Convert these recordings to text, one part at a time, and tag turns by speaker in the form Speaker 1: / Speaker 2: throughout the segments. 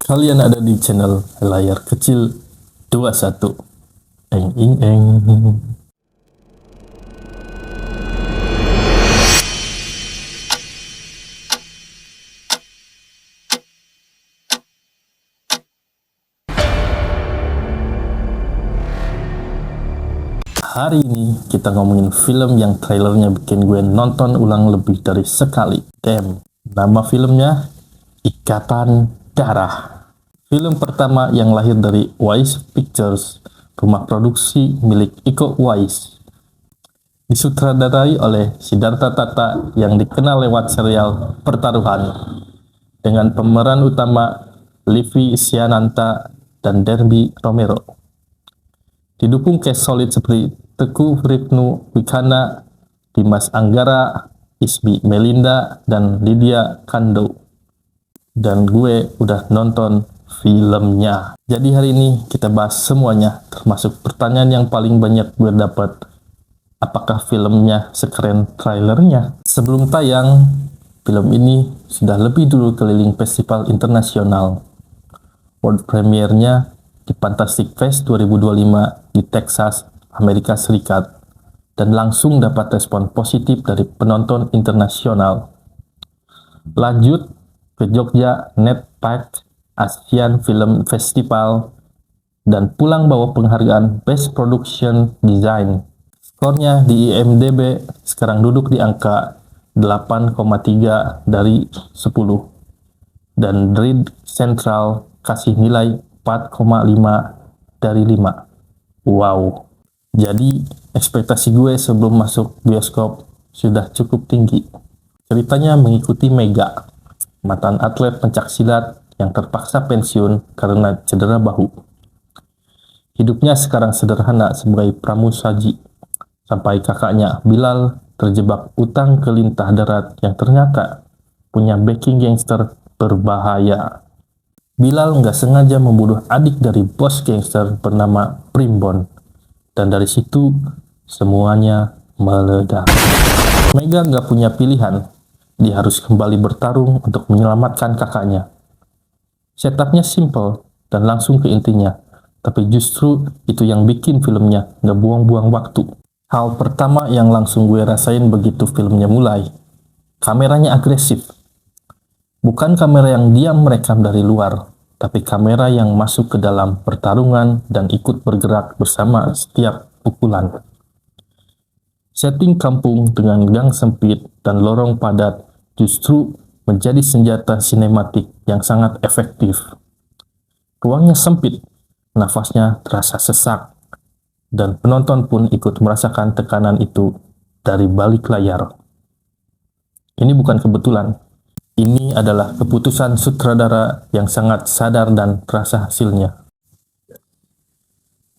Speaker 1: Kalian ada di channel Layar Kecil 21. Eng ing eng. Hari ini kita ngomongin film yang trailernya bikin gue nonton ulang lebih dari sekali. Damn. Nama filmnya Ikatan Darah. Film pertama yang lahir dari Wise Pictures, rumah produksi milik Iko Uwais. Disutradarai oleh Siddhartha Tata yang dikenal lewat serial Pertaruhan. Dengan pemeran utama Livi Siananta dan Derby Romero. Didukung cast solid seperti Teguh Ripnu Wikana, Dimas Anggara, Isbi Melinda, dan Lydia Kando. Dan gue udah nonton filmnya. Jadi hari ini kita bahas semuanya, termasuk pertanyaan yang paling banyak gue dapat. Apakah filmnya sekeren trailernya? Sebelum tayang, film ini sudah lebih dulu keliling festival internasional. World premiere-nya di Fantastic Fest 2025 di Texas, Amerika Serikat, dan langsung dapat respon positif dari penonton internasional. Lanjut ke Jogja NetPack Asian Film Festival dan pulang bawa penghargaan Best Production Design. Skornya di IMDb sekarang duduk di angka 8,3 dari 10 dan Read Central kasih nilai 4,5 dari 5. Wow. Jadi ekspektasi gue sebelum masuk bioskop sudah cukup tinggi. Ceritanya mengikuti Mega, mantan atlet pencaksilat yang terpaksa pensiun karena cedera bahu. Hidupnya sekarang sederhana sebagai pramusaji, sampai kakaknya Bilal terjebak utang ke lintah darat yang ternyata punya backing gangster berbahaya. Bilal nggak sengaja membunuh adik dari bos gangster bernama Primbon. Dan dari situ semuanya meledak. Mega nggak punya pilihan. Dia harus kembali bertarung untuk menyelamatkan kakaknya. Setupnya simple dan langsung ke intinya. Tapi justru itu yang bikin filmnya nggak buang-buang waktu. Hal pertama yang langsung gue rasain begitu filmnya mulai. Kameranya agresif. Bukan kamera yang diam merekam dari luar, tapi kamera yang masuk ke dalam pertarungan dan ikut bergerak bersama setiap pukulan. Setting kampung dengan gang sempit dan lorong padat justru menjadi senjata sinematik yang sangat efektif. Ruangnya sempit, nafasnya terasa sesak, dan penonton pun ikut merasakan tekanan itu dari balik layar. Ini bukan kebetulan. Ini adalah keputusan sutradara yang sangat sadar dan terasa hasilnya.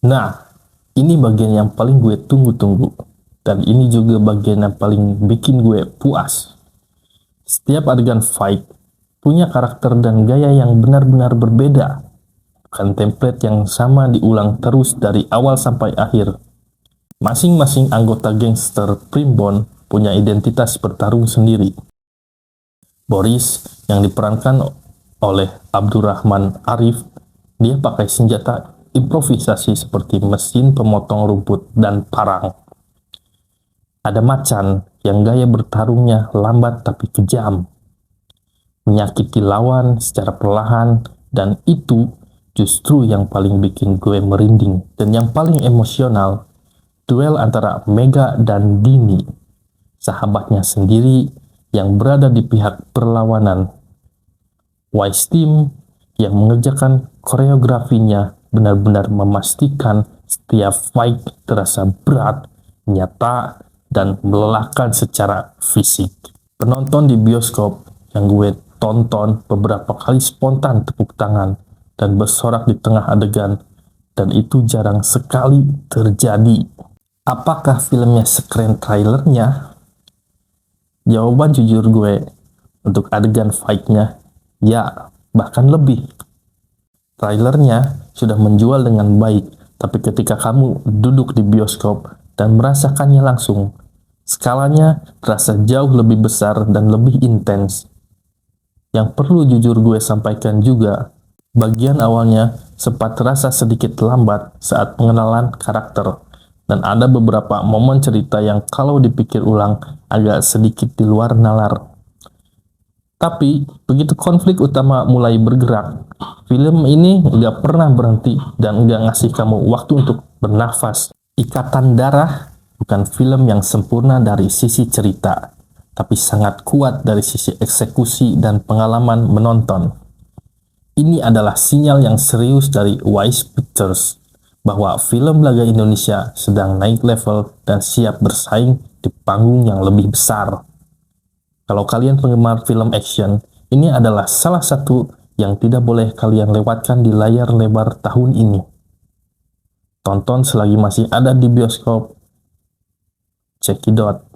Speaker 1: Nah, ini bagian yang paling gue tunggu-tunggu. Dan ini juga bagian yang paling bikin gue puas. Setiap adegan fight punya karakter dan gaya yang benar-benar berbeda. Bukan template yang sama diulang terus dari awal sampai akhir. Masing-masing anggota gangster Primbon punya identitas bertarung sendiri. Boris yang diperankan oleh Abdurrahman Arif, dia pakai senjata improvisasi seperti mesin pemotong rumput dan parang. Ada Macan yang gaya bertarungnya lambat tapi kejam, menyakiti lawan secara perlahan, dan itu justru yang paling bikin gue merinding. Dan yang paling emosional, duel antara Mega dan Dini, sahabatnya sendiri yang berada di pihak perlawanan. Wise Team yang mengerjakan koreografinya benar-benar memastikan setiap fight terasa berat, nyata, dan melelahkan secara fisik. Penonton di bioskop yang gue tonton beberapa kali spontan tepuk tangan dan bersorak di tengah adegan, dan itu jarang sekali terjadi. Apakah filmnya sekeren trailernya? Jawaban jujur gue untuk adegan fight-nya, ya, bahkan lebih. Trailernya sudah menjual dengan baik, tapi ketika kamu duduk di bioskop dan merasakannya langsung, Skalanya terasa jauh lebih besar dan lebih intens. Yang perlu jujur gue sampaikan juga, bagian awalnya sempat terasa sedikit lambat saat pengenalan karakter, dan ada beberapa momen cerita yang kalau dipikir ulang agak sedikit di luar nalar. Tapi, begitu konflik utama mulai bergerak, film ini nggak pernah berhenti dan nggak ngasih kamu waktu untuk bernafas. Ikatan Darah bukan film yang sempurna dari sisi cerita, tapi sangat kuat dari sisi eksekusi dan pengalaman menonton. Ini adalah sinyal yang serius dari Wise Pictures bahwa film laga Indonesia sedang naik level dan siap bersaing di panggung yang lebih besar. Kalau kalian penggemar film action, ini adalah salah satu yang tidak boleh kalian lewatkan di layar lebar tahun ini. Tonton selagi masih ada di bioskop. Check it out.